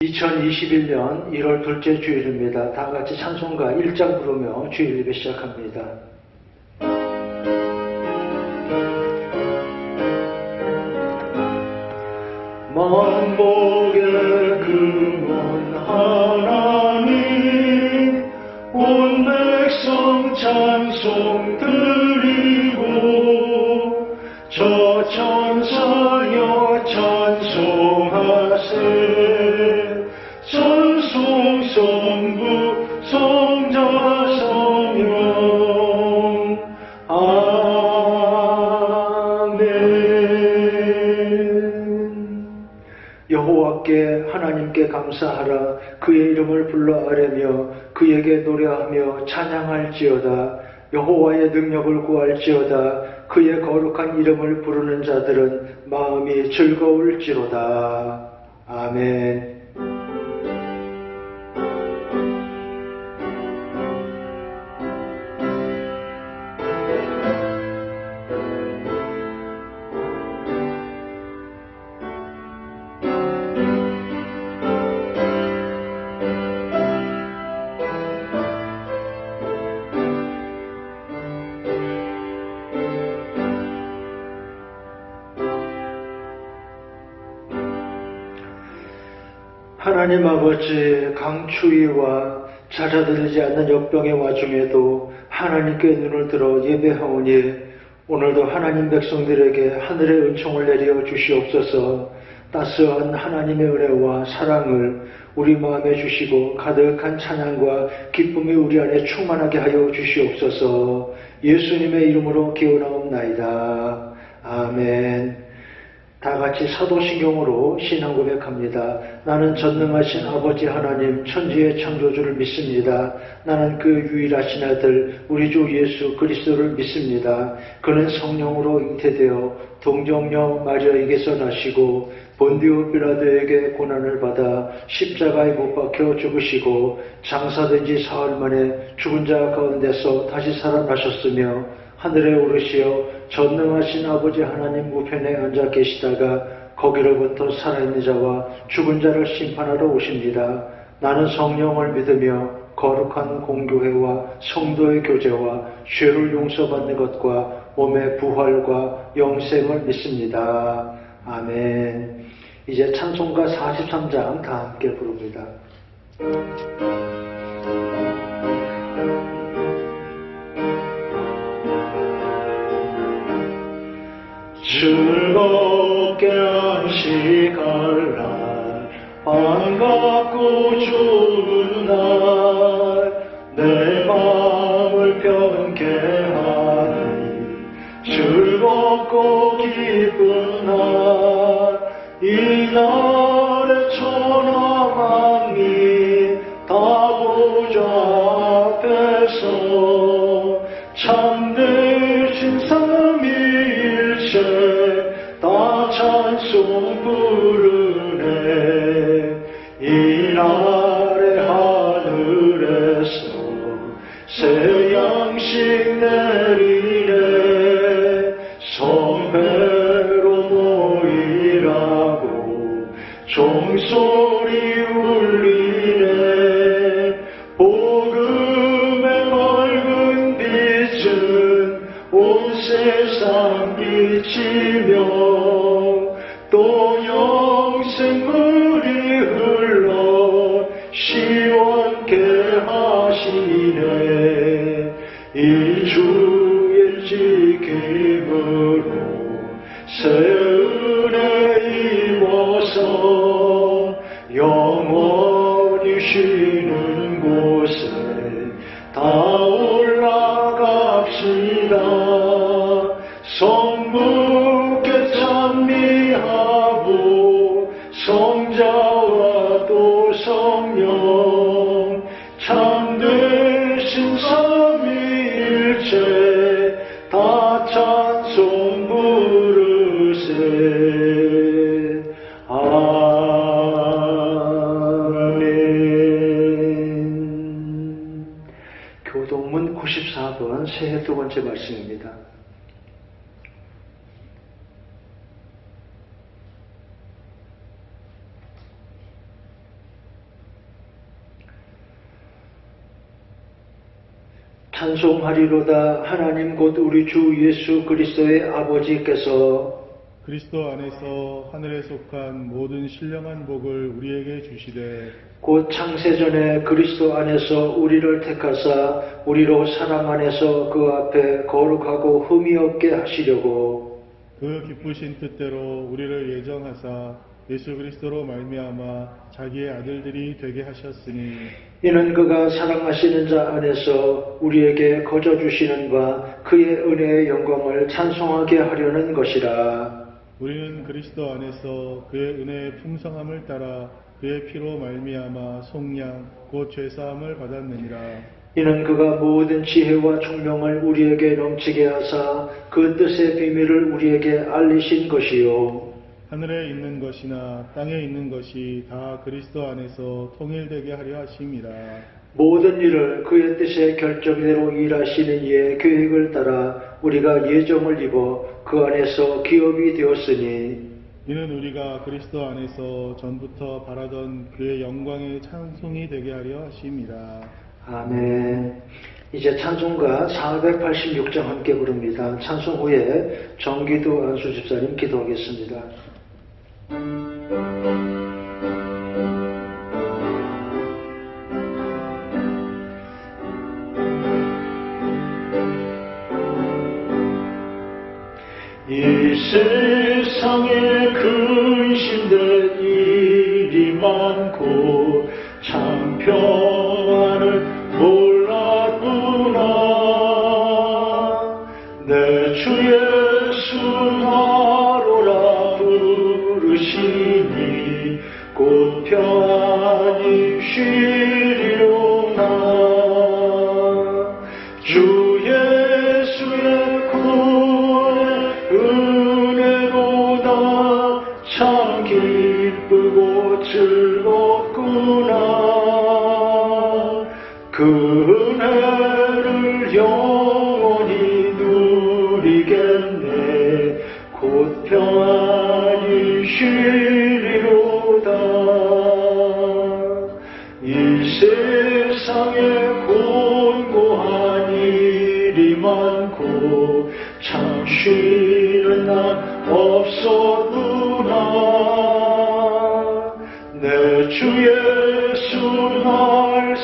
2021년 1월 둘째 주일입니다. 다 같이 찬송가 1장 부르며 주일 예배 시작합니다. 만복의 근원 하나님, 온 백성 찬송 드리고 저 천사여 찬송하세. 찬송 성부 성자 성령 아멘. 여호와께 하나님께 감사하라. 그의 이름을 불러 아뢰며 그에게 노래하며 찬양할지어다. 여호와의 능력을 구할지어다. 그의 거룩한 이름을 부르는 자들은 마음이 즐거울지로다. 아멘. 하나님 아버지, 강추위와 잦아들지 않는 역병의 와중에도 하나님께 눈을 들어 예배하오니 오늘도 하나님 백성들에게 하늘의 은총을 내려 주시옵소서. 따스한 하나님의 은혜와 사랑을 우리 마음에 주시고 가득한 찬양과 기쁨이 우리 안에 충만하게 하여 주시옵소서. 예수님의 이름으로 기원하옵나이다. 아멘. 다 같이 사도신경으로 신앙 고백합니다. 나는 전능하신 아버지 하나님 천지의 창조주를 믿습니다. 나는 그 유일하신 아들 우리 주 예수 그리스도를 믿습니다. 그는 성령으로 잉태되어 동정녀 마리아에게서 나시고 본디오 빌라도에게 고난을 받아 십자가에 못 박혀 죽으시고 장사된 지 사흘 만에 죽은 자 가운데서 다시 살아나셨으며 하늘에 오르시어 전능하신 아버지 하나님 우편에 앉아 계시다가 거기로부터 살아있는 자와 죽은 자를 심판하러 오십니다. 나는 성령을 믿으며 거룩한 공교회와 성도의 교제와 죄를 용서받는 것과 몸의 부활과 영생을 믿습니다. 아멘. 이제 찬송가 43장 다 함께 부릅니다. 즐겁게 안식할 날, 반갑고 좋은 날, 내 마음을 변케하니 즐겁고 기쁜 날, 이 날의 천하 만민 다 보좌 앞에서 참되신 다 찬송 부르네. 이 날의 하늘에서 새 양식 내리네. 성회로 모이라고 종소리 울리네. 복음의 맑은 빛은 온 세상 비치며 또 영생물이 흘러 시원케 하시네. 이 주일 지킴으로 새 은혜 입어서 영원히 쉬는 곳에 다 올라갑시다. 성부께 찬미하고 성자와 또 성령 참되신 삼위일체 다 찬송 부르세. 아멘. 교동문 94번 새해 두 번째 말씀입니다. 찬송하리로다. 하나님 곧 우리 주 예수 그리스도의 아버지께서 그리스도 안에서 하늘에 속한 모든 신령한 복을 우리에게 주시되 곧 창세전에 그리스도 안에서 우리를 택하사 우리로 사랑 안에서 그 앞에 거룩하고 흠이 없게 하시려고 그 기쁘신 뜻대로 우리를 예정하사 예수 그리스도로 말미암아 자기의 아들들이 되게 하셨으니 이는 그가 사랑하시는 자 안에서 우리에게 거저 주시는 바 그의 은혜의 영광을 찬송하게 하려는 것이라. 우리는 그리스도 안에서 그의 은혜의 풍성함을 따라 그의 피로 말미암아 속량 곧 죄사함을 받았느니라. 이는 그가 모든 지혜와 총명을 우리에게 넘치게 하사 그 뜻의 비밀을 우리에게 알리신 것이요 하늘에 있는 것이나 땅에 있는 것이 다 그리스도 안에서 통일되게 하려 하심이라. 모든 일을 그의 뜻의 결정대로 일하시는 이의 계획을 따라 우리가 예정을 입어 그 안에서 기업이 되었으니 이는 우리가 그리스도 안에서 전부터 바라던 그의 영광의 찬송이 되게 하려 하심이라. 아멘. 이제 찬송가 486장 함께 부릅니다. 찬송 후에 정기도 안수 집사님 기도하겠습니다. 이 세상에 근심된 일이 많고 참 평안을 몰랐구나. 내 주 예수 나로라 부르시니 곧 평안히 쉬리로나. 주 예수의 구원의 은혜보다 참 기쁘고 즐겁구나. 그 은혜를 영원히 누리겠네. 곧 평안히 쉬리로다. 이 세상에 곤고한 일이 많고 참 쉬는 날 없었구나. 내 주 예수 날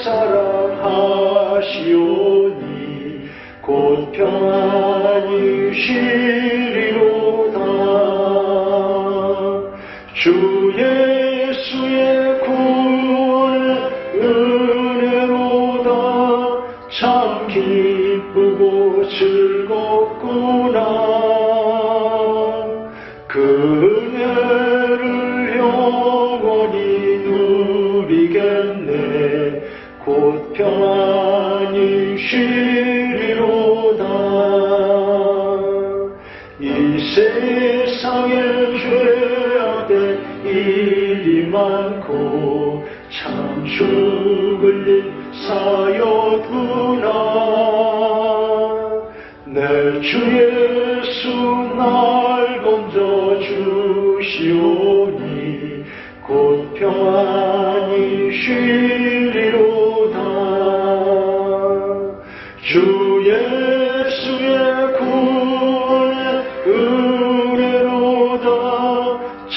사랑하시오니 곧 평안히 쉬리로다. 주 예수의 구원의 은혜로다 참 기쁘고 즐겁구나. 그 은혜를 영원히 누리겠네. 곧 평안히 쉬리로다. 이 세상에 죄악된 일이 많고 참 죽을 일 사였구나. 내 주 예수 날 건져 주시오니 곧 평안히 쉬리로다. 주 예수의 구원의 은혜로다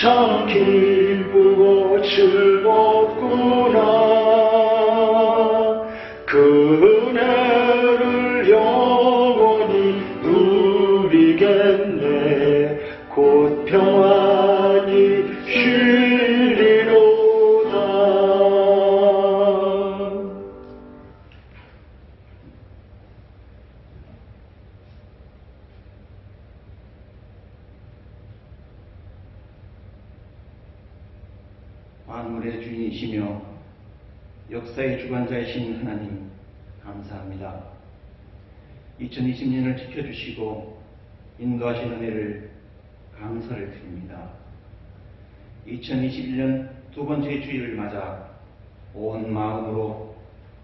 참 기쁘고 즐겁구나. 그 은혜를 영원히 누리겠네. 곧 평안히 쉬리로다. 만물의 주인이시며 역사의 주관자이신 하나님 감사합니다. 2020년을 지켜주시고 인도하신 은혜를 감사를 드립니다. 2021년 두 번째 주일을 맞아 온 마음으로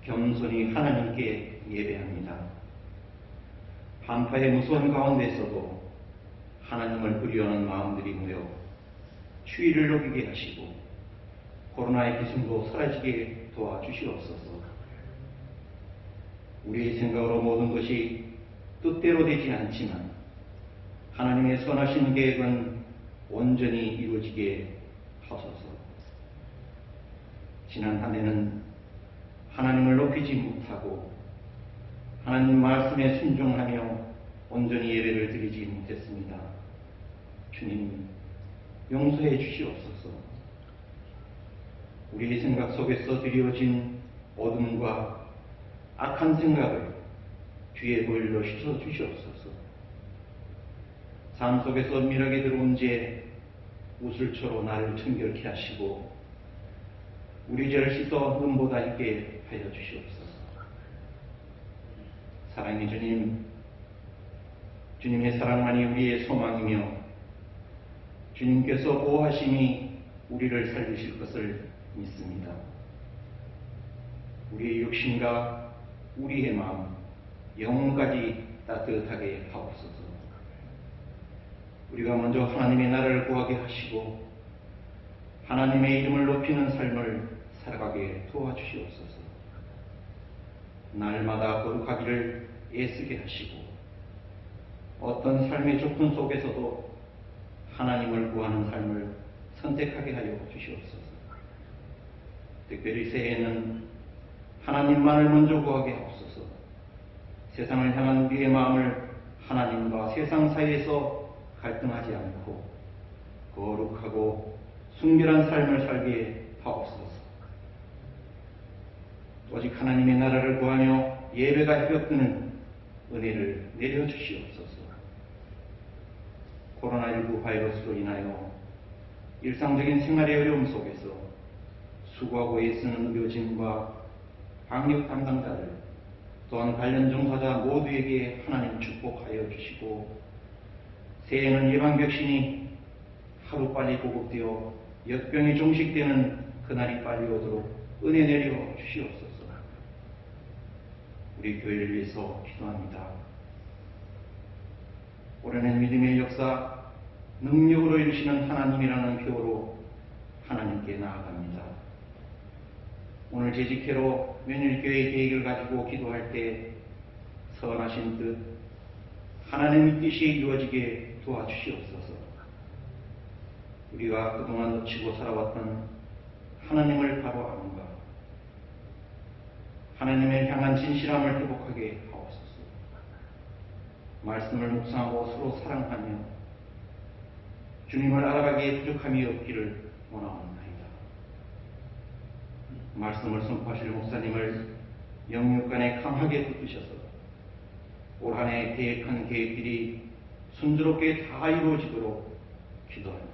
겸손히 하나님께 예배합니다. 한파의 무서운 가운데서도 하나님을 그리워하는 마음들이 모여 추위를 녹이게 하시고 코로나의 기승도 사라지게 도와주시옵소서. 우리의 생각으로 모든 것이 뜻대로 되지 않지만 하나님의 선하신 계획은 온전히 이루어지게 하소서. 지난 한 해는 하나님을 높이지 못하고 하나님 말씀에 순종하며 온전히 예배를 드리지 못했습니다. 주님, 용서해 주시옵소서. 우리의 생각 속에서 드리워진 어둠과 악한 생각을 주의 보혈로 씻어 주시옵소서. 삶 속에서 은밀하게 들어온 죄, 우슬초로 나를 청결케 하시고 우리 죄를 씻어 눈보다 있게 하여 주시옵소서. 사랑의 주님, 주님의 사랑만이 우리의 소망이며 주님께서 보호하심이 우리를 살리실 것을 믿습니다. 우리의 육신과 우리의 마음, 영혼까지 따뜻하게 하옵소서. 우리가 먼저 하나님의 나라를 구하게 하시고 하나님의 이름을 높이는 삶을 살아가게 도와주시옵소서. 날마다 거룩하기를 애쓰게 하시고 어떤 삶의 조건 속에서도 하나님을 구하는 삶을 선택하게 하여 주시옵소서. 특별히 새해에는 하나님만을 먼저 구하게 하옵소서. 세상을 향한 우리의 마음을 하나님과 세상 사이에서 갈등하지 않고 거룩하고 순결한 삶을 살게 하옵소서. 오직 하나님의 나라를 구하며 예배가 협업되는 은혜를 내려주시옵소서. 코로나19 바이러스로 인하여 일상적인 생활의 어려움 속에서 수고하고 애쓰는 의료진과 방역 담당자들 또한 관련 종사자 모두에게 하나님 축복하여 주시고 새해에는 예방백신이 하루빨리 보급되어 역병이 종식되는 그날이 빨리 오도록 은혜 내려 주시옵소서. 우리 교회를 위해서 기도합니다. 올해는 믿음의 역사, 능력으로 이루시는 하나님이라는 표로 하나님께 나아갑니다. 오늘 재직회로 면일교회 계획을 가지고 기도할 때 선하신 뜻, 하나님의 뜻이 이루어지게 도와주시옵소서. 우리가 그동안 놓치고 살아왔던 하나님을 바로 아는가, 하나님을 향한 진실함을 회복하게 하옵소서. 말씀을 묵상하고 서로 사랑하며 주님을 알아가기에 부족함이 없기를 원하옵나이다. 말씀을 선포하실 목사님을 영육간에 강하게 붙드셔서 올 한 해 계획한 계획들이 순조롭게 다 이루어지도록 기도합니다.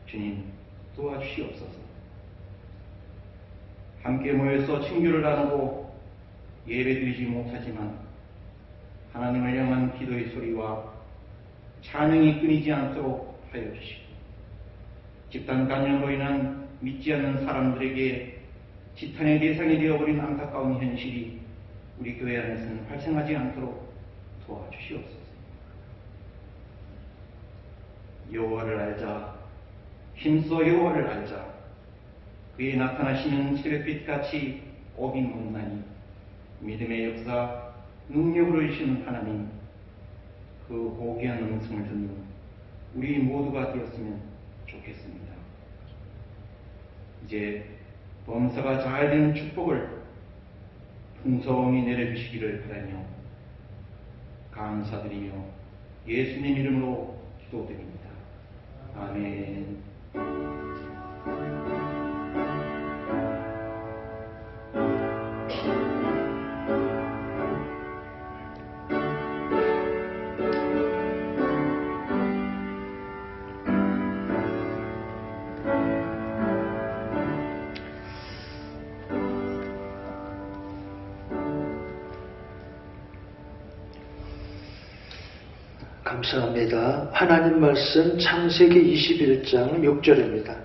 주님, 도와주시옵소서. 함께 모여서 친교를 나누고 예배드리지 못하지만 하나님을 향한 기도의 소리와 찬양이 끊이지 않도록 하여 주시고 집단 감염으로 인한 믿지 않는 사람들에게 지탄의 대상이 되어버린 안타까운 현실이 우리 교회 안에서는 발생하지 않도록 도와주시옵소서. 여호와를 알자, 힘써 여호와를 알자. 그의 나타나시는 새벽빛같이 오긴 없나니 믿음의 역사, 능력으로 이시는 하나님, 그 고귀한 음성을 듣는 우리 모두가 되었으면 좋겠습니다. 이제 범사가 잘 되는 축복을 풍성히 내려주시기를 바라며 감사드리며 예수님 이름으로 기도드립니다. 아멘. 감사합니다. 하나님 말씀 창세기 21장 6절입니다.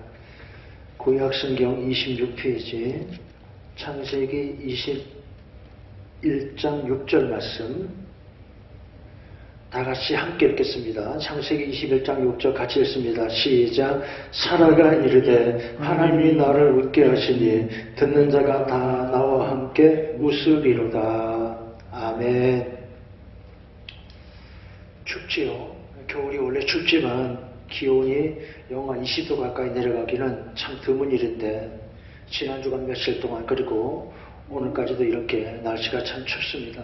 구약성경 26페이지 창세기 21장 6절 말씀 다 같이 함께 읽겠습니다. 창세기 21장 6절 같이 읽습니다. 시작. 사라가 이르되 하나님이 나를 웃게 하시니 듣는 자가 다 나와 함께 웃으리로다. 아멘. 춥지요. 겨울이 원래 춥지만 기온이 영하 20도 가까이 내려가기는 참 드문 일인데 지난주간 며칠 동안 그리고 오늘까지도 이렇게 날씨가 참 춥습니다.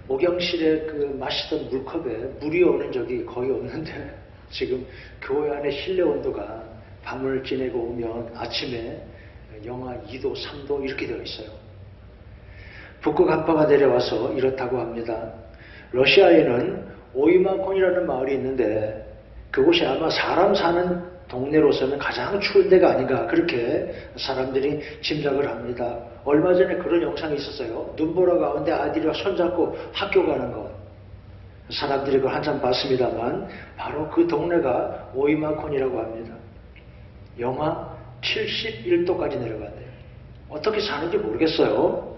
목욕실에 그 마시던 물컵에 물이 오는 적이 거의 없는데 지금 교회 안에 실내 온도가 밤을 지내고 오면 아침에 영하 2도, 3도 이렇게 되어 있어요. 북극 한파가 내려와서 이렇다고 합니다. 러시아에는 오이마콘이라는 마을이 있는데 그곳이 아마 사람 사는 동네로서는 가장 추운 데가 아닌가 그렇게 사람들이 짐작을 합니다. 얼마 전에 그런 영상이 있었어요. 눈보라 가운데 아들이와 손잡고 학교 가는 것. 사람들이 그걸 한참 봤습니다만 바로 그 동네가 오이마콘이라고 합니다. 영하 71도까지 내려간대요. 어떻게 사는지 모르겠어요.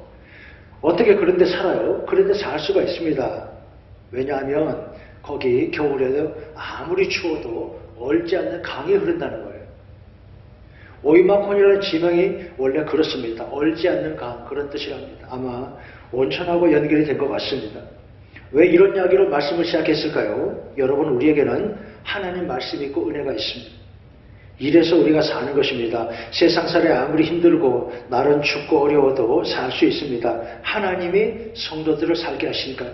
어떻게 그런데 살아요? 그런데 살 수가 있습니다. 왜냐하면 거기 겨울에도 아무리 추워도 얼지 않는 강이 흐른다는 거예요. 오이마콘이라는 지명이 원래 그렇습니다. 얼지 않는 강, 그런 뜻이랍니다. 아마 온천하고 연결이 된 것 같습니다. 왜 이런 이야기로 말씀을 시작했을까요? 여러분, 우리에게는 하나님 말씀이 있고 은혜가 있습니다. 이래서 우리가 사는 것입니다. 세상살이 아무리 힘들고 날은 춥고 어려워도 살 수 있습니다. 하나님이 성도들을 살게 하시니까요.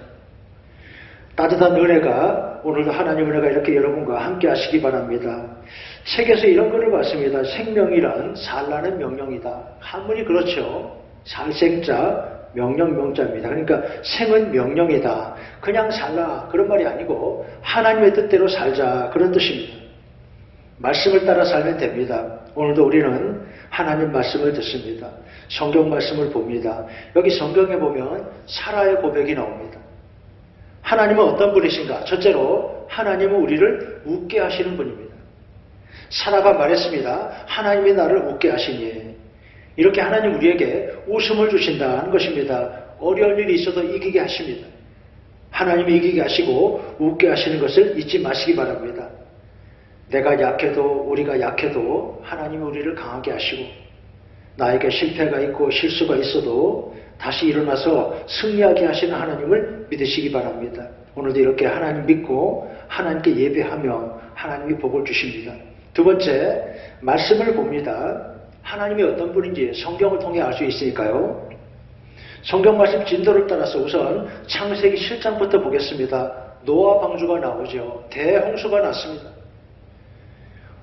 따뜻한 은혜가 오늘도 하나님 은혜가 이렇게 여러분과 함께 하시기 바랍니다. 책에서 이런 글을 봤습니다. 생명이란 살라는 명령이다. 한문이 그렇죠. 살생자 명령명자입니다. 그러니까 생은 명령이다. 그냥 살라 그런 말이 아니고 하나님의 뜻대로 살자 그런 뜻입니다. 말씀을 따라 살면 됩니다. 오늘도 우리는 하나님 말씀을 듣습니다. 성경 말씀을 봅니다. 여기 성경에 보면 사라의 고백이 나옵니다. 하나님은 어떤 분이신가? 첫째로 하나님은 우리를 웃게 하시는 분입니다. 사라가 말했습니다. 하나님이 나를 웃게 하시니. 이렇게 하나님 우리에게 웃음을 주신다는 것입니다. 어려운 일이 있어도 이기게 하십니다. 하나님이 이기게 하시고 웃게 하시는 것을 잊지 마시기 바랍니다. 내가 약해도 우리가 약해도 하나님이 우리를 강하게 하시고 나에게 실패가 있고 실수가 있어도 다시 일어나서 승리하게 하시는 하나님을 믿으시기 바랍니다. 오늘도 이렇게 하나님 믿고 하나님께 예배하며 하나님이 복을 주십니다. 두 번째, 말씀을 봅니다. 하나님이 어떤 분인지 성경을 통해 알 수 있으니까요. 성경 말씀 진도를 따라서 우선 창세기 7장부터 보겠습니다. 노아 방주가 나오죠. 대홍수가 났습니다.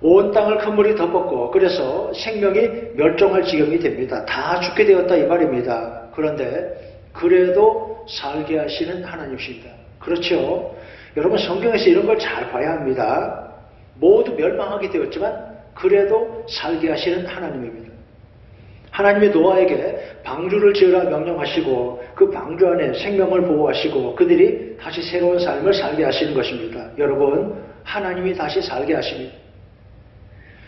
온 땅을 큰 물이 덮었고 그래서 생명이 멸종할 지경이 됩니다. 다 죽게 되었다 이 말입니다. 그런데 그래도 살게 하시는 하나님이십니다. 그렇죠? 여러분 성경에서 이런 걸 잘 봐야 합니다. 모두 멸망하게 되었지만 그래도 살게 하시는 하나님입니다. 하나님이 노아에게 방주를 지으라 명령하시고 그 방주 안에 생명을 보호하시고 그들이 다시 새로운 삶을 살게 하시는 것입니다. 여러분 하나님이 다시 살게 하십니다.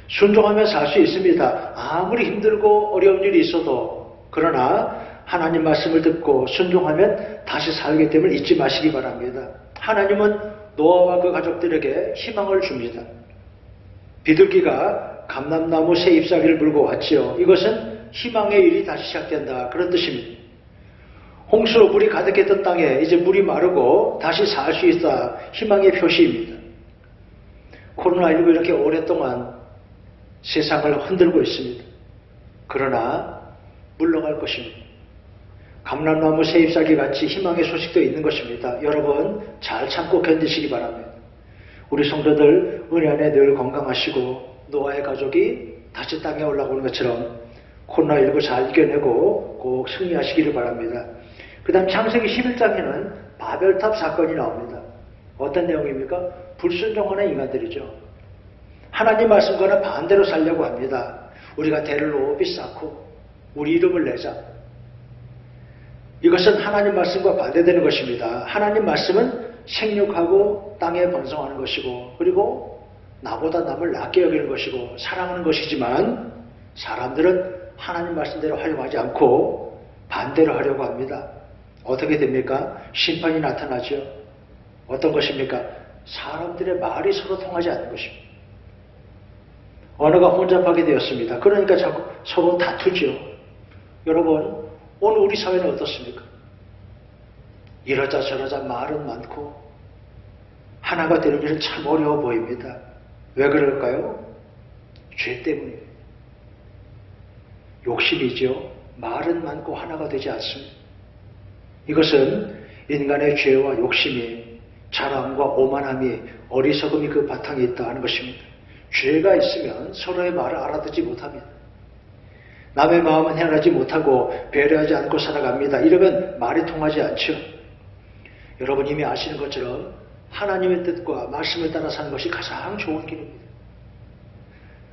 순종하며 살 수 있습니다. 아무리 힘들고 어려운 일이 있어도. 그러나 하나님 말씀을 듣고 순종하면 다시 살게 됨을 잊지 마시기 바랍니다. 하나님은 노아와 그 가족들에게 희망을 줍니다. 비둘기가 감람나무 새 잎사귀를 물고 왔지요. 이것은 희망의 일이 다시 시작된다 그런 뜻입니다. 홍수로 물이 가득했던 땅에 이제 물이 마르고 다시 살 수 있다. 희망의 표시입니다. 코로나19 이렇게 오랫동안 세상을 흔들고 있습니다. 그러나 물러갈 것입니다. 감람나무 새 잎사귀 같이 희망의 소식도 있는 것입니다. 여러분 잘 참고 견디시기 바랍니다. 우리 성도들 은혜 안에 늘 건강하시고 노아의 가족이 다시 땅에 올라오는 것처럼 코로나19 잘 이겨내고 꼭 승리하시기를 바랍니다. 그 다음 창세기 11장에는 바벨탑 사건이 나옵니다. 어떤 내용입니까? 불순종하는 인간들이죠. 하나님 말씀과는 반대로 살려고 합니다. 우리가 대를 높이 쌓고 우리 이름을 내자. 이것은 하나님 말씀과 반대되는 것입니다. 하나님 말씀은 생육하고 땅에 번성하는 것이고 그리고 나보다 남을 낫게 여기는 것이고 사랑하는 것이지만 사람들은 하나님 말씀대로 하려고 하지 않고 반대로 하려고 합니다. 어떻게 됩니까? 심판이 나타나죠. 어떤 것입니까? 사람들의 말이 서로 통하지 않는 것입니다. 언어가 혼잡하게 되었습니다. 그러니까 자꾸 서로 다투죠. 여러분, 오늘 우리 사회는 어떻습니까? 이러자 저러자 말은 많고 하나가 되는 일은 참 어려워 보입니다. 왜 그럴까요? 죄 때문입니다. 욕심이죠. 말은 많고 하나가 되지 않습니다. 이것은 인간의 죄와 욕심이, 자랑과 오만함이, 어리석음이 그 바탕에 있다 하는 것입니다. 죄가 있으면 서로의 말을 알아듣지 못합니다. 남의 마음은 헤아리지 못하고 배려하지 않고 살아갑니다. 이러면 말이 통하지 않죠. 여러분 이미 아시는 것처럼 하나님의 뜻과 말씀을 따라 사는 것이 가장 좋은 길입니다.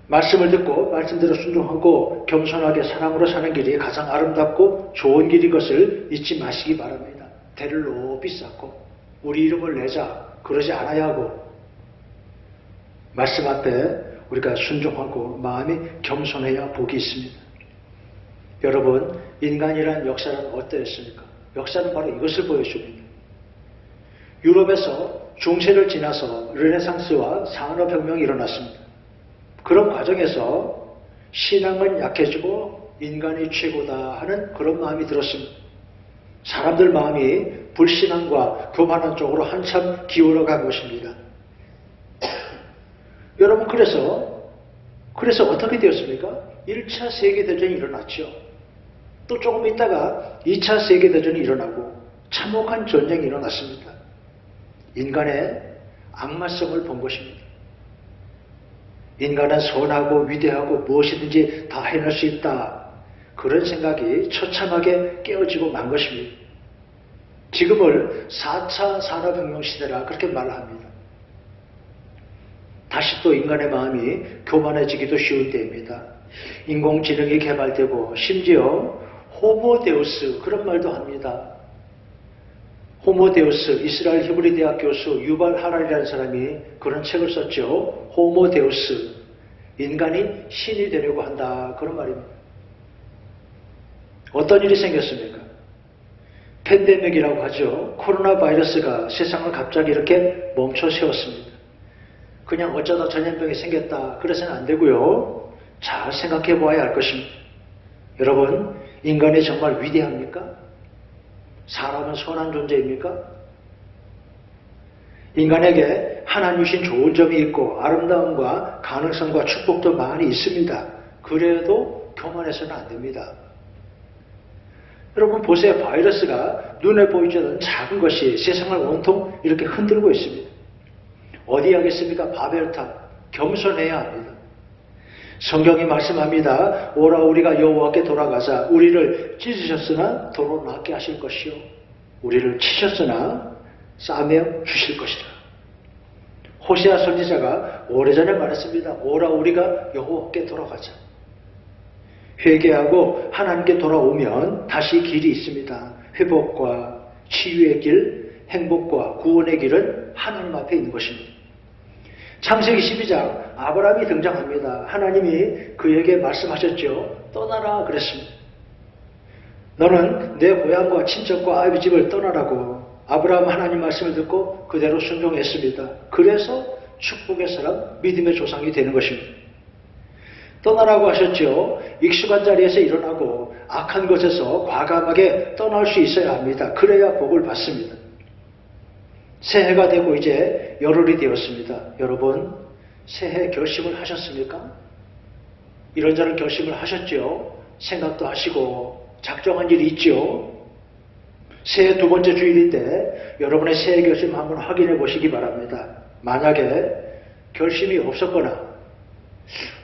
말씀을 듣고 말씀대로 순종하고 겸손하게 사랑으로 사는 길이 가장 아름답고 좋은 길인 것을 잊지 마시기 바랍니다. 대를 높이 쌓고 우리 이름을 내자 그러지 않아야 하고 말씀 앞에 우리가 순종하고 마음이 겸손해야 복이 있습니다. 여러분, 인간이란 역사는 어떠했습니까? 역사는 바로 이것을 보여줍니다. 유럽에서 중세를 지나서 르네상스와 산업혁명이 일어났습니다. 그런 과정에서 신앙은 약해지고 인간이 최고다 하는 그런 마음이 들었습니다. 사람들 마음이 불신앙과 교만한 쪽으로 한참 기울어 간 것입니다. 여러분, 그래서 어떻게 되었습니까? 1차 세계대전이 일어났죠. 또 조금 있다가 2차 세계대전이 일어나고 참혹한 전쟁이 일어났습니다. 인간의 악마성을 본 것입니다. 인간은 선하고 위대하고 무엇이든지 다 해낼 수 있다. 그런 생각이 처참하게 깨어지고 만 것입니다. 지금을 4차 산업혁명 시대라 그렇게 말합니다. 다시 또 인간의 마음이 교만해지기도 쉬운 때입니다. 인공지능이 개발되고 심지어 호모데우스 그런 말도 합니다. 호모데우스, 이스라엘 히브리 대학 교수 유발 하랄이라는 사람이 그런 책을 썼죠. 호모데우스, 인간이 신이 되려고 한다 그런 말입니다. 어떤 일이 생겼습니까? 팬데믹이라고 하죠. 코로나 바이러스가 세상을 갑자기 이렇게 멈춰 세웠습니다. 그냥 어쩌다 전염병이 생겼다 그래서는 안 되고요. 잘 생각해 보아야 할 것입니다. 여러분, 인간이 정말 위대합니까? 사람은 선한 존재입니까? 인간에게 하나님 주신 좋은 점이 있고 아름다움과 가능성과 축복도 많이 있습니다. 그래도 교만해서는 안 됩니다. 여러분 보세요. 바이러스가 눈에 보이지 않는 작은 것이 세상을 온통 이렇게 흔들고 있습니다. 어디 하겠습니까? 바벨탑. 겸손해야 합니다. 성경이 말씀합니다. 오라 우리가 여호와께 돌아가자. 우리를 찢으셨으나 도로 낫게 하실 것이요 우리를 치셨으나 싸매어 주실 것이라. 호세아 선지자가 오래전에 말했습니다. 오라 우리가 여호와께 돌아가자. 회개하고 하나님께 돌아오면 다시 길이 있습니다. 회복과 치유의 길, 행복과 구원의 길은 하나님 앞에 있는 것입니다. 창세기 12장 아브라함이 등장합니다. 하나님이 그에게 말씀하셨죠. 떠나라 그랬습니다. 너는 내 고향과 친척과 아비 집을 떠나라고. 아브라함 하나님 말씀을 듣고 그대로 순종했습니다. 그래서 축복의 사람, 믿음의 조상이 되는 것입니다. 떠나라고 하셨죠. 익숙한 자리에서 일어나고 악한 것에서 과감하게 떠날 수 있어야 합니다. 그래야 복을 받습니다. 새해가 되고 이제 열흘이 되었습니다. 여러분, 새해 결심을 하셨습니까? 이런저런 결심을 하셨죠? 생각도 하시고 작정한 일이 있죠? 새해 두 번째 주일인데 여러분의 새해 결심 한번 확인해 보시기 바랍니다. 만약에 결심이 없었거나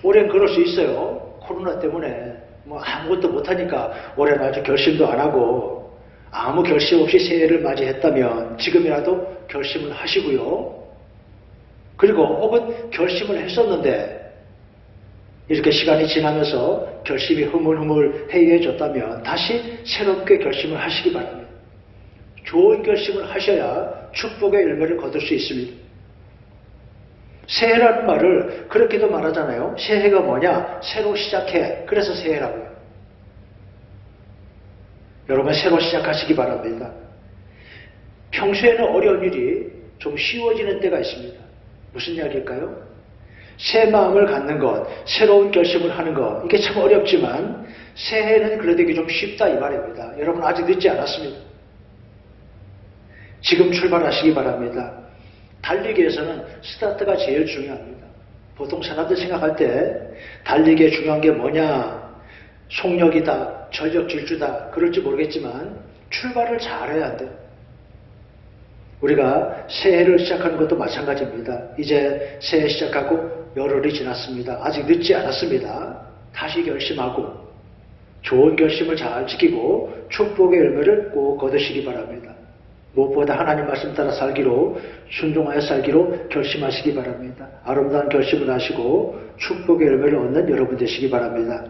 올해는 그럴 수 있어요. 코로나 때문에 아무것도 못하니까 올해는 아직 결심도 안 하고 아무 결심 없이 새해를 맞이했다면 지금이라도 결심을 하시고요. 그리고 혹은 결심을 했었는데 이렇게 시간이 지나면서 결심이 흐물흐물 해이해졌다면 다시 새롭게 결심을 하시기 바랍니다. 좋은 결심을 하셔야 축복의 열매를 거둘 수 있습니다. 새해라는 말을 그렇게도 말하잖아요. 새해가 뭐냐? 새로 시작해. 그래서 새해라고요. 여러분 새로 시작하시기 바랍니다. 평소에는 어려운 일이 좀 쉬워지는 때가 있습니다. 무슨 이야기일까요? 새 마음을 갖는 것, 새로운 결심을 하는 것, 이게 참 어렵지만 새해는 그래도 이게 좀 쉽다 이 말입니다. 여러분 아직 늦지 않았습니다. 지금 출발하시기 바랍니다. 달리기에서는 스타트가 제일 중요합니다. 보통 사람들 생각할 때 달리기에 중요한 게 뭐냐, 속력이다, 전력 질주다 그럴지 모르겠지만 출발을 잘해야 한대요. 우리가 새해를 시작하는 것도 마찬가지입니다. 이제 새해 시작하고 열흘이 지났습니다. 아직 늦지 않았습니다. 다시 결심하고 좋은 결심을 잘 지키고 축복의 열매를 꼭 거두시기 바랍니다. 무엇보다 하나님 말씀 따라 살기로, 순종하여 살기로 결심하시기 바랍니다. 아름다운 결심을 하시고 축복의 열매를 얻는 여러분 되시기 바랍니다.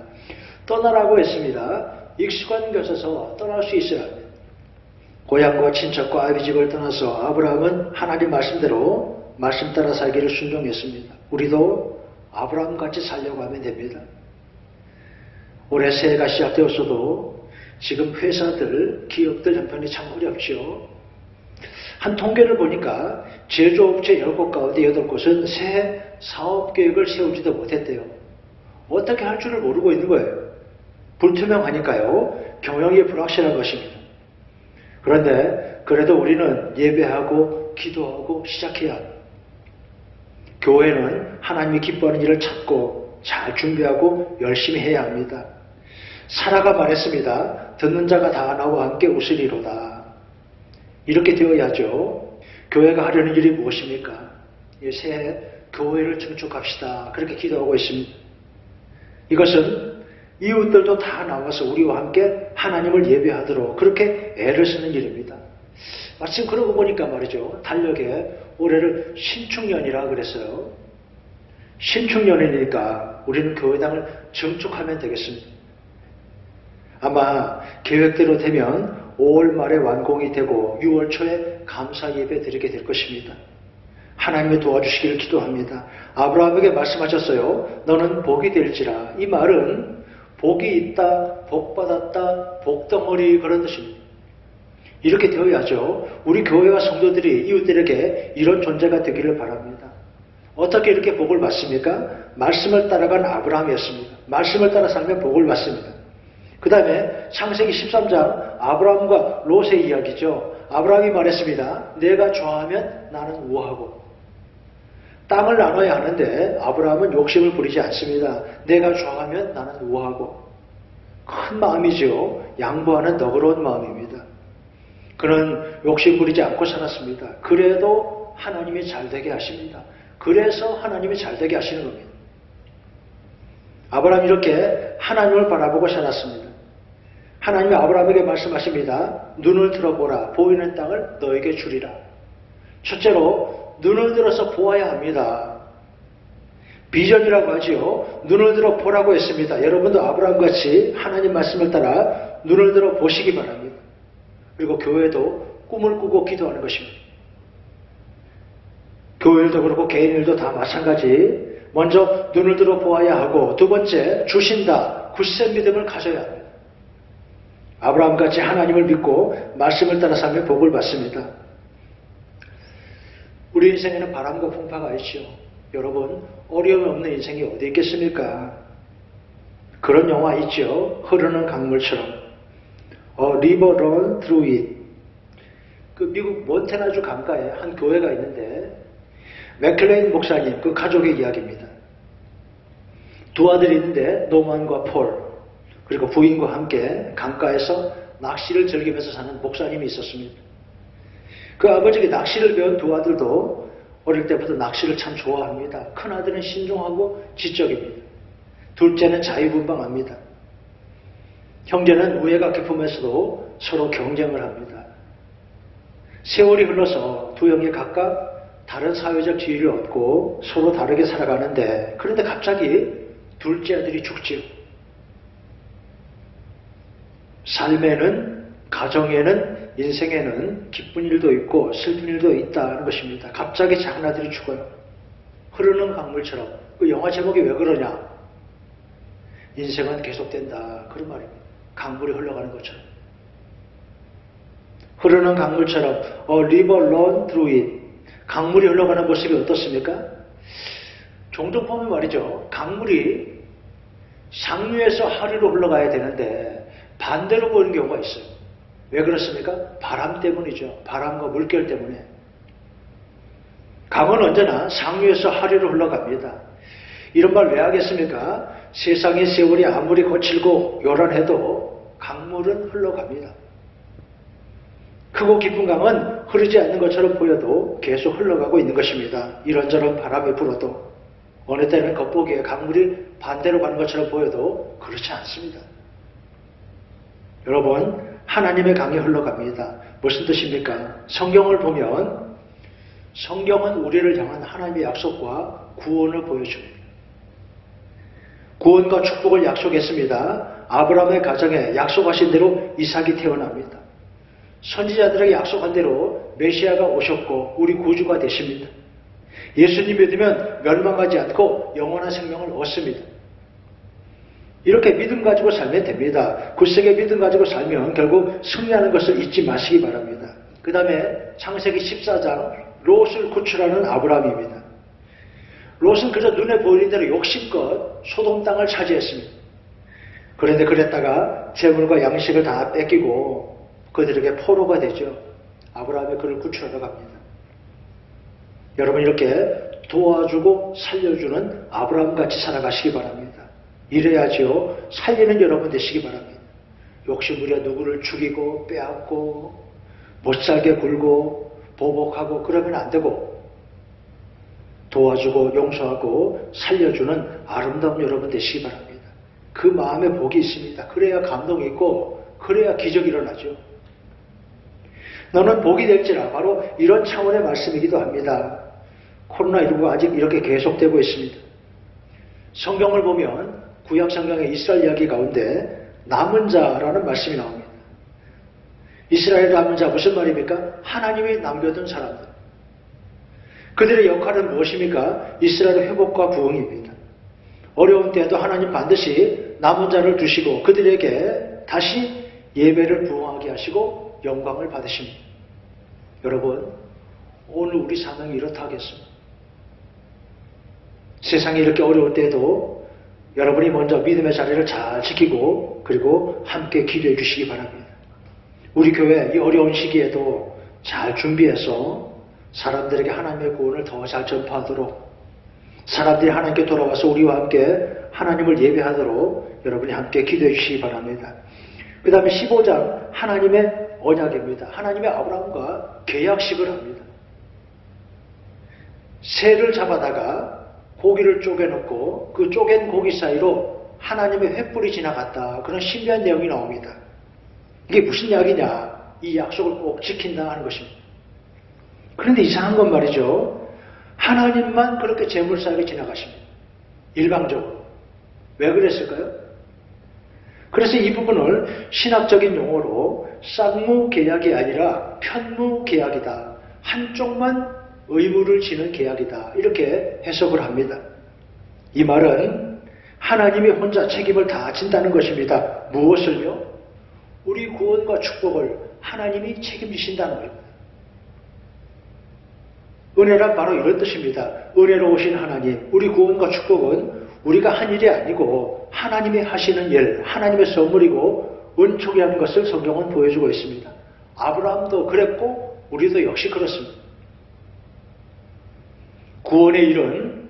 떠나라고 했습니다. 익숙한 곳에서 떠날 수 있어야 합니다. 고향과 친척과 아비집을 떠나서 아브라함은 하나님 말씀대로 말씀 따라 살기를 순종했습니다. 우리도 아브라함같이 살려고 하면 됩니다. 올해 새해가 시작되었어도 지금 회사들, 기업들 형편이 참 어렵죠. 한 통계를 보니까 제조업체 10곳 가운데 8곳은 새해 사업계획을 세우지도 못했대요. 어떻게 할 줄을 모르고 있는 거예요. 불투명하니까요. 경영이 불확실한 것입니다. 그런데 그래도 우리는 예배하고 기도하고 시작해야 합니다. 교회는 하나님이 기뻐하는 일을 찾고 잘 준비하고 열심히 해야 합니다. 사라가 말했습니다. 듣는 자가 다 나와 함께 웃으리로다. 이렇게 되어야죠. 교회가 하려는 일이 무엇입니까? 새해 교회를 증축합시다. 그렇게 기도하고 있습니다. 이것은 이웃들도 다 나와서 우리와 함께 하나님을 예배하도록 그렇게 애를 쓰는 일입니다. 마침 그러고 보니까 말이죠. 달력에 올해를 신축년이라 그랬어요. 신축년이니까 우리는 교회당을 증축하면 되겠습니다. 아마 계획대로 되면 5월 말에 완공이 되고 6월 초에 감사 예배 드리게 될 것입니다. 하나님이 도와주시기를 기도합니다. 아브라함에게 말씀하셨어요. 너는 복이 될지라. 이 말은 복이 있다, 복 받았다, 복덩어리 그런 뜻입니다. 이렇게 되어야죠. 우리 교회와 성도들이 이웃들에게 이런 존재가 되기를 바랍니다. 어떻게 이렇게 복을 받습니까? 말씀을 따라간 아브라함이었습니다. 말씀을 따라 살면 복을 받습니다. 그 다음에 창세기 13장 아브라함과 롯의 이야기죠. 아브라함이 말했습니다. 내가 좋아하면 나는 우하고. 땅을 나눠야 하는데 아브라함은 욕심을 부리지 않습니다. 내가 좋아하면 나는 우하고. 큰 마음이죠. 양보하는 너그러운 마음입니다. 그는 욕심 부리지 않고 살았습니다. 그래도 하나님이 잘되게 하십니다. 그래서 하나님이 잘되게 하시는 겁니다. 아브라함이 이렇게 하나님을 바라보고 살았습니다. 하나님이 아브라함에게 말씀하십니다. 눈을 들어보라. 보이는 땅을 너에게 주리라. 첫째로 눈을 들어서 보아야 합니다. 비전이라고 하지요. 눈을 들어 보라고 했습니다. 여러분도 아브라함같이 하나님 말씀을 따라 눈을 들어 보시기 바랍니다. 그리고 교회도 꿈을 꾸고 기도하는 것입니다. 교회일도 그렇고 개인일도 다 마찬가지. 먼저 눈을 들어 보아야 하고 두 번째 주신다. 굳센 믿음을 가져야 합니다. 아브라함같이 하나님을 믿고 말씀을 따라 살면 복을 받습니다. 우리 인생에는 바람과 풍파가 있죠. 여러분 어려움이 없는 인생이 어디 있겠습니까? 그런 영화 있죠. 흐르는 강물처럼. A river run through it. 그 미국 몬태나주 강가에 한 교회가 있는데 맥클레인 목사님 그 가족의 이야기입니다. 두 아들이 있는데 노만과 폴 그리고 부인과 함께 강가에서 낚시를 즐기면서 사는 목사님이 있었습니다. 그 아버지에게 낚시를 배운 두 아들도 어릴 때부터 낚시를 참 좋아합니다. 큰 아들은 신중하고 지적입니다. 둘째는 자유분방합니다. 형제는 우애가 깊으면서도 서로 경쟁을 합니다. 세월이 흘러서 두 형이 각각 다른 사회적 지위를 얻고 서로 다르게 살아가는데 그런데 갑자기 둘째 아들이 죽지요. 삶에는, 가정에는, 인생에는 기쁜 일도 있고 슬픈 일도 있다는 것입니다. 갑자기 작은 아들이 죽어요. 흐르는 강물처럼. 그 영화 제목이 왜 그러냐? 인생은 계속된다. 그런 말입니다. 강물이 흘러가는 것처럼. 흐르는 강물처럼 A river run through it. 강물이 흘러가는 모습이 어떻습니까? 종종 보면 말이죠. 강물이 상류에서 하류로 흘러가야 되는데 반대로 보이는 경우가 있어요. 왜 그렇습니까? 바람 때문이죠. 바람과 물결 때문에. 강은 언제나 상류에서 하류로 흘러갑니다. 이런 말 왜 하겠습니까? 세상의 세월이 아무리 거칠고 요란해도 강물은 흘러갑니다. 크고 깊은 강은 흐르지 않는 것처럼 보여도 계속 흘러가고 있는 것입니다. 이런저런 바람이 불어도 어느 때는 겉보기에 강물이 반대로 가는 것처럼 보여도 그렇지 않습니다. 여러분, 하나님의 강이 흘러갑니다. 무슨 뜻입니까? 성경을 보면 성경은 우리를 향한 하나님의 약속과 구원을 보여줍니다. 구원과 축복을 약속했습니다. 아브라함의 가정에 약속하신 대로 이삭이 태어납니다. 선지자들에게 약속한 대로 메시아가 오셨고 우리 구주가 되십니다. 예수님 믿으면 멸망하지 않고 영원한 생명을 얻습니다. 이렇게 믿음 가지고 살면 됩니다. 굳세게 믿음 가지고 살면 결국 승리하는 것을 잊지 마시기 바랍니다. 그 다음에 창세기 14장 롯을 구출하는 아브라함입니다. 롯은 그저 눈에 보이는 대로 욕심껏 소돔 땅을 차지했습니다. 그런데 그랬다가 재물과 양식을 다 뺏기고 그들에게 포로가 되죠. 아브라함이 그를 구출하러 갑니다. 여러분, 이렇게 도와주고 살려주는 아브라함같이 살아가시기 바랍니다. 이래야지요, 살리는 여러분 되시기 바랍니다. 욕심 부려 누구를 죽이고 빼앗고 못살게 굴고 보복하고 그러면 안 되고, 도와주고 용서하고 살려주는 아름다운 여러분 되시기 바랍니다. 그 마음에 복이 있습니다. 그래야 감동이 있고 그래야 기적이 일어나죠. 너는 복이 될지라, 바로 이런 차원의 말씀이기도 합니다. 코로나19가 아직 이렇게 계속되고 있습니다. 성경을 보면 구약 성경의 이스라엘 이야기 가운데 남은 자라는 말씀이 나옵니다. 이스라엘 남은 자, 무슨 말입니까? 하나님이 남겨둔 사람들. 그들의 역할은 무엇입니까? 이스라엘의 회복과 부흥입니다. 어려운 때에도 하나님 반드시 남은 자를 두시고 그들에게 다시 예배를 부흥하게 하시고 영광을 받으십니다. 여러분, 오늘 우리 사명이 이렇다 하겠습니다. 세상이 이렇게 어려울 때에도 여러분이 먼저 믿음의 자리를 잘 지키고 그리고 함께 기도해 주시기 바랍니다. 우리 교회 이 어려운 시기에도 잘 준비해서 사람들에게 하나님의 구원을 더 잘 전파하도록, 사람들이 하나님께 돌아와서 우리와 함께 하나님을 예배하도록 여러분이 함께 기도해 주시기 바랍니다. 그 다음에 15장 하나님의 언약입니다. 하나님의 아브라함과 계약식을 합니다. 새를 잡아다가 고기를 쪼개놓고 그 쪼갠 고기 사이로 하나님의 횃불이 지나갔다. 그런 신비한 내용이 나옵니다. 이게 무슨 약이냐? 이 약속을 꼭 지킨다 하는 것입니다. 그런데 이상한 건 말이죠. 하나님만 그렇게 재물 사이로 지나가십니다. 일방적으로. 왜 그랬을까요? 그래서 이 부분을 신학적인 용어로 쌍무계약이 아니라 편무계약이다. 한쪽만 의무를 지는 계약이다. 이렇게 해석을 합니다. 이 말은 하나님이 혼자 책임을 다 진다는 것입니다. 무엇을요? 우리 구원과 축복을 하나님이 책임지신다는 겁니다. 은혜란 바로 이런 뜻입니다. 은혜로 오신 하나님, 우리 구원과 축복은 우리가 한 일이 아니고 하나님이 하시는 일, 하나님의 선물이고 은총이라는 것을 성경은 보여주고 있습니다. 아브라함도 그랬고 우리도 역시 그렇습니다. 구원의 일은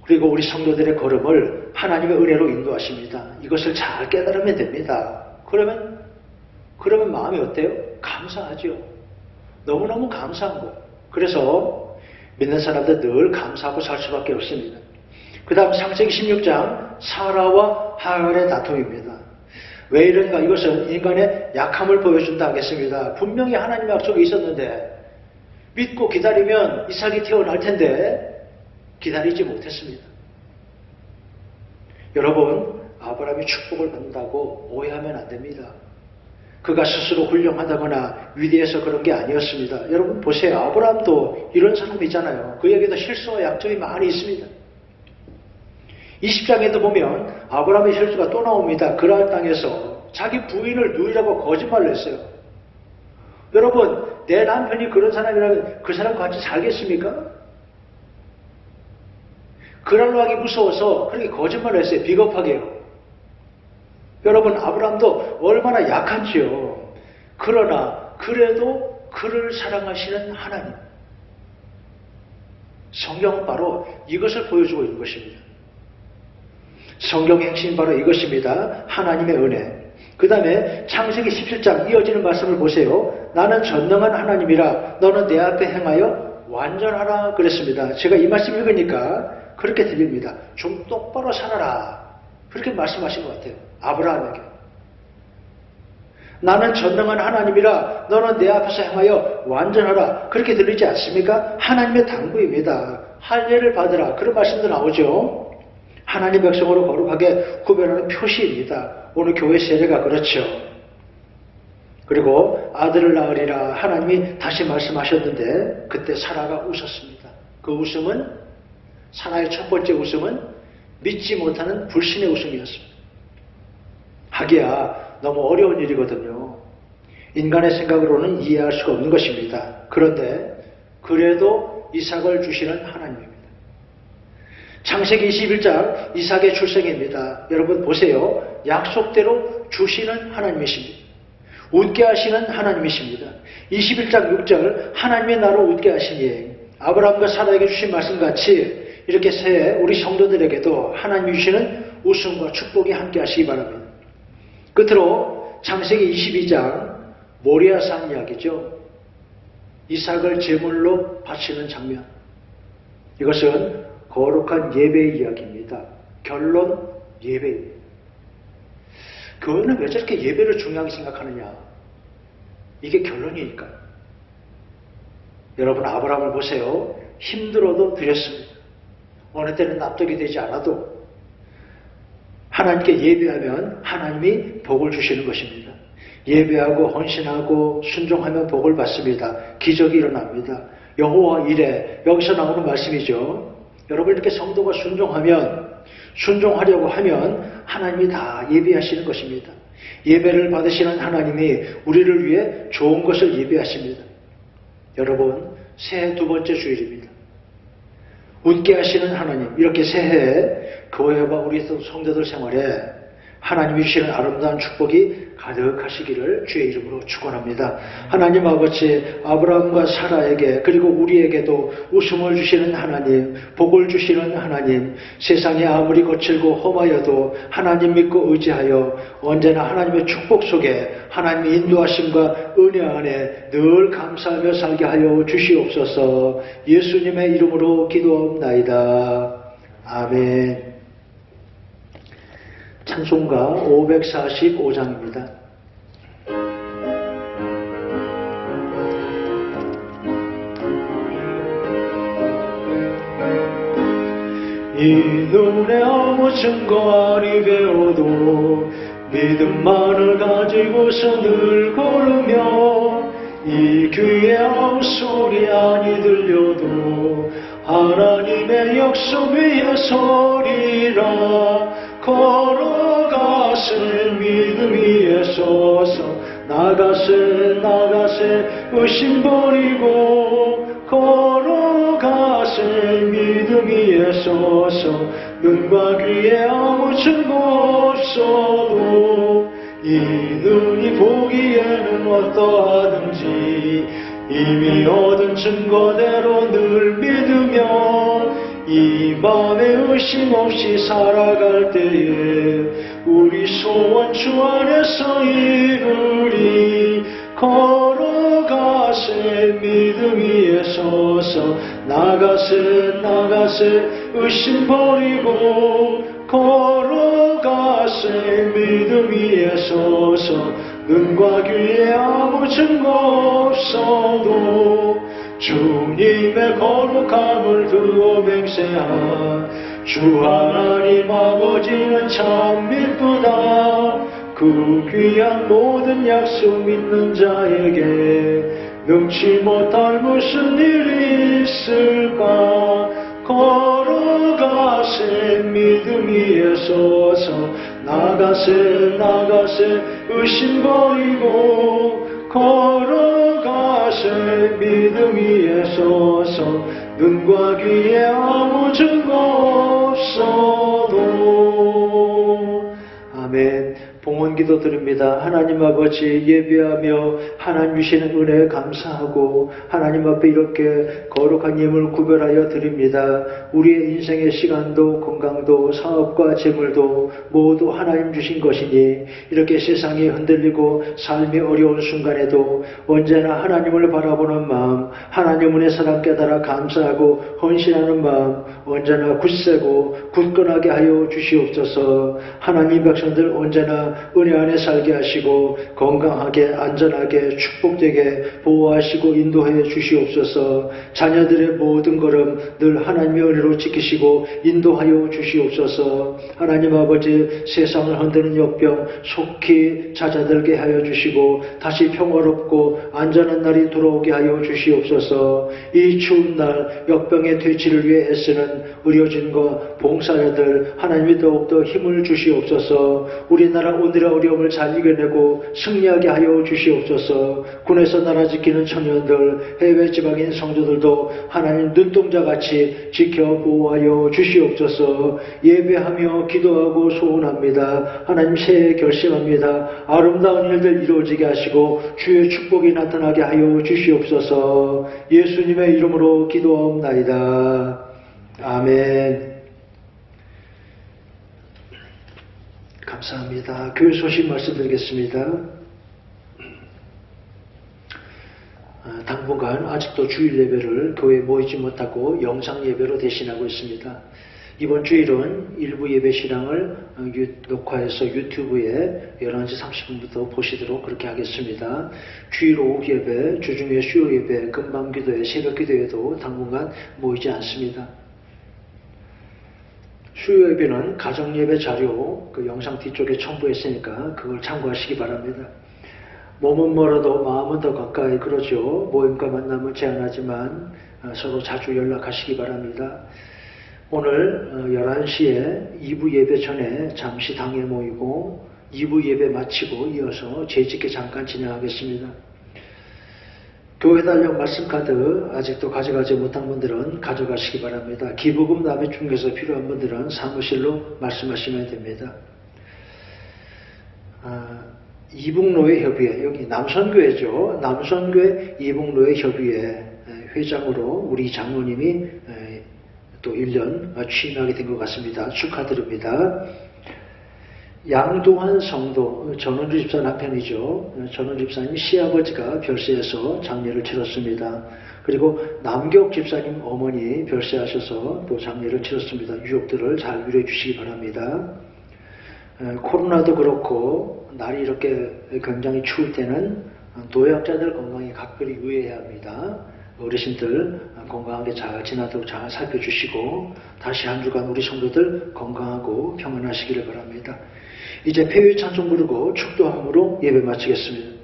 그리고 우리 성도들의 걸음을 하나님의 은혜로 인도하십니다. 이것을 잘 깨달으면 됩니다. 그러면 마음이 어때요? 감사하죠. 너무너무 감사한 거예요. 그래서 믿는 사람들 늘 감사하고 살 수밖에 없습니다. 그 다음 창세기 16장 사라와 하갈의 다툼입니다. 왜 이런가? 이것은 인간의 약함을 보여준다 하겠습니다. 분명히 하나님의 약속이 있었는데 믿고 기다리면 이삭이 태어날 텐데 기다리지 못했습니다. 여러분, 아브라함이 축복을 받는다고 오해하면 안 됩니다. 그가 스스로 훌륭하다거나 위대해서 그런 게 아니었습니다. 여러분 보세요. 아브라함도 이런 사람이잖아요. 그에게도 실수와 약점이 많이 있습니다. 20장에도 보면 아브라함의 실수가 또 나옵니다. 그라한 땅에서 자기 부인을 누이라고 거짓말을 했어요. 여러분, 내 남편이 그런 사람이라면 그 사람 같이 살겠습니까? 그날로 하기 무서워서 그렇게 거짓말을 했어요. 비겁하게요. 여러분, 아브라함도 얼마나 약한지요. 그러나 그래도 그를 사랑하시는 하나님. 성경은 바로 이것을 보여주고 있는 것입니다. 성경의 핵심이 바로 이것입니다. 하나님의 은혜. 그 다음에 창세기 17장 이어지는 말씀을 보세요. 나는 전능한 하나님이라 너는 내 앞에 행하여 완전하라 그랬습니다. 제가 이 말씀 읽으니까 그렇게 들립니다. 좀 똑바로 살아라. 그렇게 말씀하신 것 같아요. 아브라함에게. 나는 전능한 하나님이라 너는 내 앞에서 행하여 완전하라. 그렇게 들리지 않습니까? 하나님의 당부입니다. 할례를 받으라. 그런 말씀도 나오죠. 하나님 백성으로 거룩하게 구별하는 표시입니다. 오늘 교회 세례가 그렇죠. 그리고 아들을 낳으리라 하나님이 다시 말씀하셨는데 그때 사라가 웃었습니다. 그 웃음은, 사라의 첫 번째 웃음은 믿지 못하는 불신의 웃음이었습니다. 하기야 너무 어려운 일이거든요. 인간의 생각으로는 이해할 수가 없는 것입니다. 그런데 그래도 이삭을 주시는 하나님입니다. 창세기 21장 이삭의 출생입니다. 여러분 보세요. 약속대로 주시는 하나님이십니다. 웃게 하시는 하나님이십니다. 21장 6절 하나님의 나로 웃게 하시니 아브라함과 사라에게 주신 말씀같이 이렇게 새해 우리 성도들에게도 하나님이 주시는 웃음과 축복이 함께 하시기 바랍니다. 끝으로 창세기 22장 모리아산 이야기죠. 이삭을 제물로 바치는 장면. 이것은 거룩한 예배의 이야기입니다. 결론 예배입니다. 교회는 왜 저렇게 예배를 중요하게 생각하느냐? 이게 결론이니까요. 여러분 아브라함을 보세요. 힘들어도 드렸습니다. 어느 때는 납득이 되지 않아도 하나님께 예배하면 하나님이 복을 주시는 것입니다. 예배하고 헌신하고 순종하면 복을 받습니다. 기적이 일어납니다. 여호와 이레, 여기서 나오는 말씀이죠. 여러분 이렇게 성도가 순종하려고 하면 하나님이 다 예배하시는 것입니다. 예배를 받으시는 하나님이 우리를 위해 좋은 것을 예배하십니다. 여러분 새해 두 번째 주일입니다. 웃게 하시는 하나님, 이렇게 새해 교회와 우리 성도들 생활에 하나님이 주시는 아름다운 축복이 가득하시기를 주의 이름으로 축원합니다. 하나님 아버지, 아브라함과 사라에게 그리고 우리에게도 웃음을 주시는 하나님, 복을 주시는 하나님, 세상이 아무리 거칠고 험하여도 하나님 믿고 의지하여 언제나 하나님의 축복 속에 하나님의 인도하심과 은혜 안에 늘 감사하며 살게 하여 주시옵소서. 예수님의 이름으로 기도하옵나이다. 아멘. 찬송가 545장입니다. 이 눈에 아무 증거 아니 배워도 믿음만을 가지고서 늘 걸으며 이 귀에 아무 소리 아니 들려도 하나님의 약속 위에 서리라. 걸어가세 믿음 위에 서서 나가세 의심 버리고 걸어가세 믿음 위에 서서 눈과 귀에 아무 증거 없어도 이 눈이 보기에는 어떠하든지 이미 얻은 증거대로 늘 믿으며 이 맘에 의심 없이 살아갈 때에 우리 소원 주 안에서 이루리. 걸어가세 믿음 위에 서서 나가세 의심 버리고 걸어가세 믿음 위에 서서 눈과 귀에 아무 증거 없어도 주님의 거룩함을 두고 맹세하. 주 하나님 아버지는 참 미쁘다. 그 귀한 모든 약속 믿는 자에게 능치 못할 무슨 일이 있을까. 걸어가세 믿음 위에 서서 나가세 의심 버리고 걸어가세 믿음 위에 서서 눈과 귀에 아무 증거 없어도. 아멘. 봉헌 기도 드립니다. 하나님 아버지, 예배하며 하나님 주시는 은혜에 감사하고 하나님 앞에 이렇게 거룩한 예물을 구별하여 드립니다. 우리의 인생의 시간도 건강도 사업과 재물도 모두 하나님 주신 것이니 이렇게 세상이 흔들리고 삶이 어려운 순간에도 언제나 하나님을 바라보는 마음, 하나님 은혜 사랑 깨달아 감사하고 헌신하는 마음 언제나 굳세고 굳건하게 하여 주시옵소서. 하나님 백성들 언제나 은혜 안에 살게 하시고 건강하게 안전하게 축복되게 보호하시고 인도하여 주시옵소서. 자녀들의 모든 걸음 늘 하나님의 은혜로 지키시고 인도하여 주시옵소서. 하나님 아버지, 세상을 흔드는 역병 속히 잦아들게 하여 주시고 다시 평화롭고 안전한 날이 돌아오게 하여 주시옵소서. 이 추운 날 역병의 퇴치를 위해 애쓰는 의료진과 봉사자들 하나님이 더욱더 힘을 주시옵소서. 우리나라 오늘의 어려움을 잘 이겨내고 승리하게 하여 주시옵소서. 군에서 나라 지키는 청년들, 해외 지방인 성도들도 하나님 눈동자같이 지켜 보호하여 주시옵소서. 예배하며 기도하고 소원합니다. 하나님 새해 결심합니다. 아름다운 일들 이루어지게 하시고 주의 축복이 나타나게 하여 주시옵소서. 예수님의 이름으로 기도하옵나이다. 아멘. 감사합니다. 교회 소식 말씀드리겠습니다. 당분간 아직도 주일 예배를 교회에 모이지 못하고 영상 예배로 대신하고 있습니다. 이번 주일은 일부 예배 신앙을 녹화해서 유튜브에 11시 30분부터 보시도록 그렇게 하겠습니다. 주일 오후 예배, 주중에 수요 예배, 금방 기도회, 새벽 기도회도 당분간 모이지 않습니다. 수요 예배는 가정 예배 자료 그 영상 뒤쪽에 첨부했으니까 그걸 참고하시기 바랍니다. 몸은 멀어도 마음은 더 가까이 그러죠. 모임과 만남을 제한하지만 서로 자주 연락하시기 바랍니다. 오늘 11시에 2부 예배 전에 잠시 당에 모이고 2부 예배 마치고 이어서 재직에 잠깐 진행하겠습니다. 교회 달력 말씀 카드 아직도 가져가지 못한 분들은 가져가시기 바랍니다. 기부금 남의 중개서 필요한 분들은 사무실로 말씀하시면 됩니다. 이북노예 협의회, 여기 남선교회죠. 남선교회 이북노예 협의회 회장으로 우리 장로님이 또 1년 취임하게 된 것 같습니다. 축하드립니다. 양동환 성도, 전원주 집사 남편이죠. 전원주 집사님 시아버지가 별세해서 장례를 치렀습니다. 그리고 남격 집사님 어머니 별세하셔서 또 장례를 치렀습니다. 유족들을 잘 위로해 주시기 바랍니다. 코로나도 그렇고 날이 이렇게 굉장히 추울 때는 노약자들 건강에 각별히 유의해야 합니다. 어르신들 건강하게 잘 지나도록 잘 살펴주시고 다시 한 주간 우리 성도들 건강하고 평안하시기를 바랍니다. 이제 폐회 찬송 부르고 축도함으로 예배 마치겠습니다.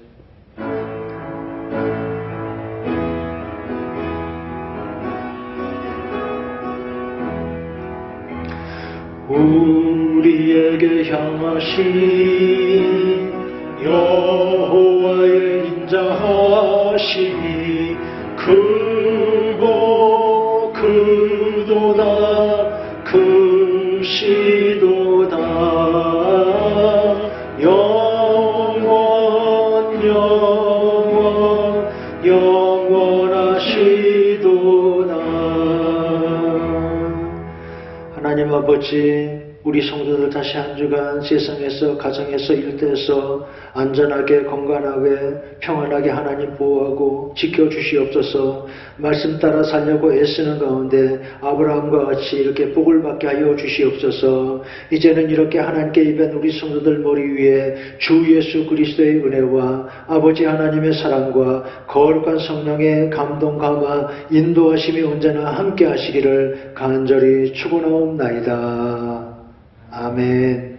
우리에게 향하신 여호와의 인자하심이 크고 크도다 크시도다 영원하시도다. 하나님 아버지, 우리 성도들 다시 한 주간 세상에서 가정에서 일터에서 안전하게 건강하게 평안하게 하나님 보호하고 지켜주시옵소서. 말씀 따라 살려고 애쓰는 가운데 아브라함과 같이 이렇게 복을 받게 하여 주시옵소서. 이제는 이렇게 하나님께 입은 우리 성도들 머리 위에 주 예수 그리스도의 은혜와 아버지 하나님의 사랑과 거룩한 성령의 감동 감화 인도하심이 언제나 함께 하시기를 간절히 축원하옵나이다. 아멘.